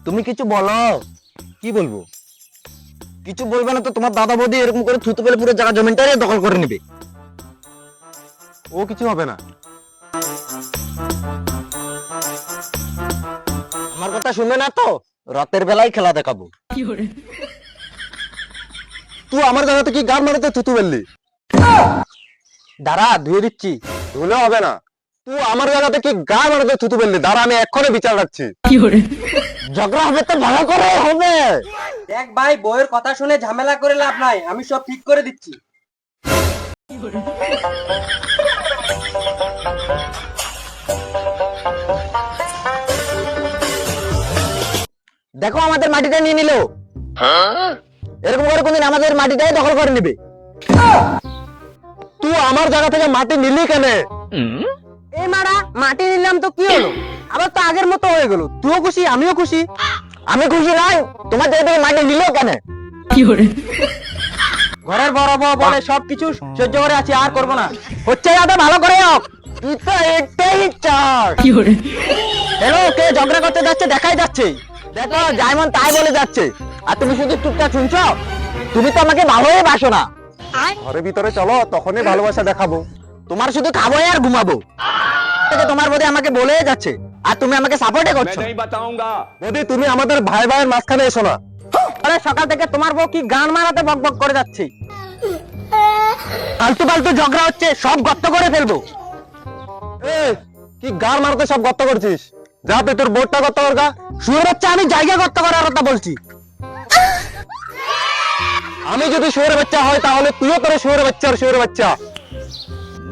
তুমি কিছু বলো। কি বলবো? কিছু বলবে না তো তোমার দাদা বৌদি এরকম করে থুতু ফেলে পুরো জায়গা জমিনটাই দখল করে নেবে। ও কিছু হবে না। আমার কথা শুনবে না তো, রাতের বেলায় খেলা দেখাবো। তুই আমার জায়গাতে কি গান মারাতে থুতু ফেললি? দাঁড়া ধুয়ে দিচ্ছি। ধুলে হবে না। তুই আমার জায়গাতে কি গান মারাতে থুতু ফেললি? দাঁড়া, আমি এক্ষুনি বিচার রাখছি। ঝগড়া হবে তো ভালো করে হবে। দেখ ভাই, বউয়ের কথা শুনে ঝামেলা করে লাভ নাই, আমি সব ঠিক করে দিচ্ছি। দেখো আমাদের মাটিটা নিয়ে নিল, এরকম করে কোনদিন আমাদের মাটিটাই দখল করে নেবে। তুই আমার জায়গা থেকে মাটি নিলি কেন? এই মারা, মাটি নিলাম তো কি হলো, আবার তো আগের মতো হয়ে গেল। তুইও খুশি, আমিও খুশি। আমি খুশি নাই, তোমার জায়গা থেকে মাটি নিল কেন? ঘরের বড় বউ বলে সবকিছু সহ্য করে আছি, আর করবো না। হচ্ছে যাতে ভালো করে হোক। তুই তো এটাই চাস। হ্যালো, কে ঝগড়া করতে যাচ্ছে দেখাই যাচ্ছে। দেখো জাইমন তাই বলে যাচ্ছে, আর তুমি শুধু টুকটাক শুনছো। তুমি তো আমাকে ভালোই বাসো না। ঘরের ভিতরে চলো, তখনই ভালোবাসা দেখাবো। তোমার শুধু খাবোই আর ঘুমাবো। তোমার বৌদি আমাকে বলে যাচ্ছে, আর তুমি আমাকে সাপোর্টে করছো। বৌদি, তুমি আমাদের ভাই ভাইয়ের মাঝখানে এসো না। আরে সকাল থেকে তোমার বউ কি গান মারাতে বক বক করে যাচ্ছে। ফালতু ফালতু ঝগড়া হচ্ছে, সব গর্ত করে ফেলবো। এ, কি গান মারতে সব গর্ত করছিস? যা তুই তোর বোর্ডটা গর্ত করগা। শুয়ে হচ্ছে আমি জায়গা গর্ত করার কথা বলছি। আমি যদি শুয়োরের বাচ্চা হয়, তাহলে তুইও করে শুয়োরের বাচ্চা আর শুয়োরের বাচ্চা।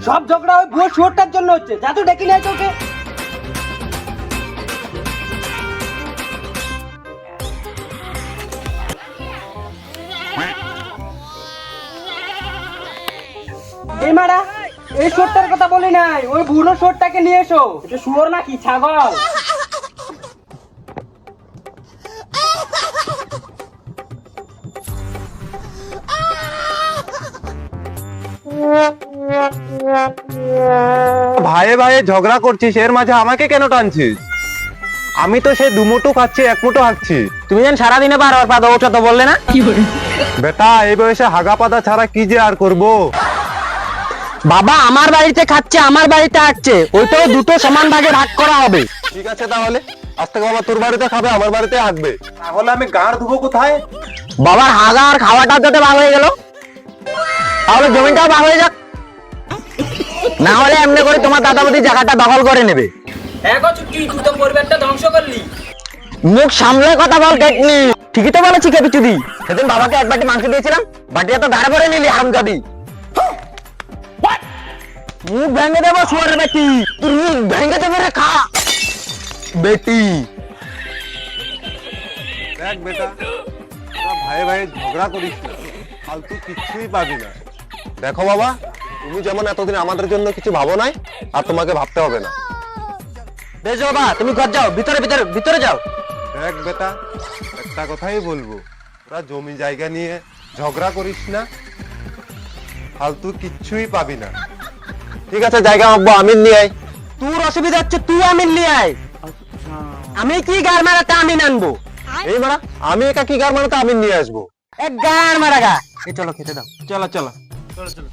সব ঝগড়া ওই ভুয়ো শুয়োরটার জন্য হচ্ছে। যা তুই ডেকে নিয়ে আয় ওকে। এই মারা, এই শুয়োরটার কথা বলি নাই, ওই বুড়ো শুয়োরটাকে নিয়ে এসো। এটা শুয়োর নাকি ছাগল? ভাইয়ে ভাইয়ে ঝগড়া করছিস, এর মাঝে আমাকে কেন টানছিস? আমি তো সে দুমুটো খাচ্ছি, এক মুঠো হাঁকছি। তুমি যেন সারাদিনে বারবার পাদা ওঠা তো বললে না। বেটা, এই বয়সে হাগা পাতা ছাড়া কি যে আর করবো। বাবা আমার বাড়িতে খাচ্ছে, আমার বাড়িতে আসছে, ওইটাও দুটো সমান ভাগে ভাগ করা হবে। ঠিক আছে, তাহলে আজ থেকে বাবা তোর বাড়িতে খাবে, আমার বাড়িতে হাঁকবে। তাহলে আমি গাঁড় ধুবো কোথায়? বাবার হাগা আর খাওয়াটা যাতে ভাগ হয়ে গেল, তাহলে জমিটাও ভাগ হয়ে যাক। না হলে এমনি করে তোমার দাদা বৌদি জায়গাটা দখল করে নেবে। দেখো চুটকি, তুই তো পরিবারটা ধ্বংস করলি। মুখ সামলে কথা বল কেটনি। ঠিকই তো বলেছি কেপিচুদি। সেদিন বাবাকে এক বাটি মাংস দিয়েছিলাম, বাটিটা তো ধারে ভরে নিলি হারামজাদি। মুখ ভেঙে দেবো শুয়ারের বেটি, তুই মুখ ভেঙে দেবে রে খা বেটি। দেখ বেটা, তোরা ভাইয়ে ভাইয়ে ঝগড়া করিস না, ফালতু কিছুই পাবি না। দেখো বাবা, তুমি যেমন এতদিন আমাদের জন্য কিছু ভাবো নাই, আর তোমাকে ভাবতে হবে না। বেশ বাবা, তুমি ঘর যাও, ভিতরে ভিতরে ভিতরে যাও। দেখ বেটা, একটা কথাই বলবো, তোরা জমি জায়গা নিয়ে ঝগড়া করিস না, ফালতু কিচ্ছুই পাবি না। ঠিক আছে, জায়গা আঁকবো, আমিন নিয়ে আয়। তোর অসুবিধা হচ্ছে, তুই আমিন নিয়ে আয়। আমি কি গার মারাতে আমিন আনবো? এই মারা, আমি একা কি গার মারাতে আমিন নিয়ে আসবো? এক গার মারা গা। চলো খেতে দাও। চলো চলো চলো চলো।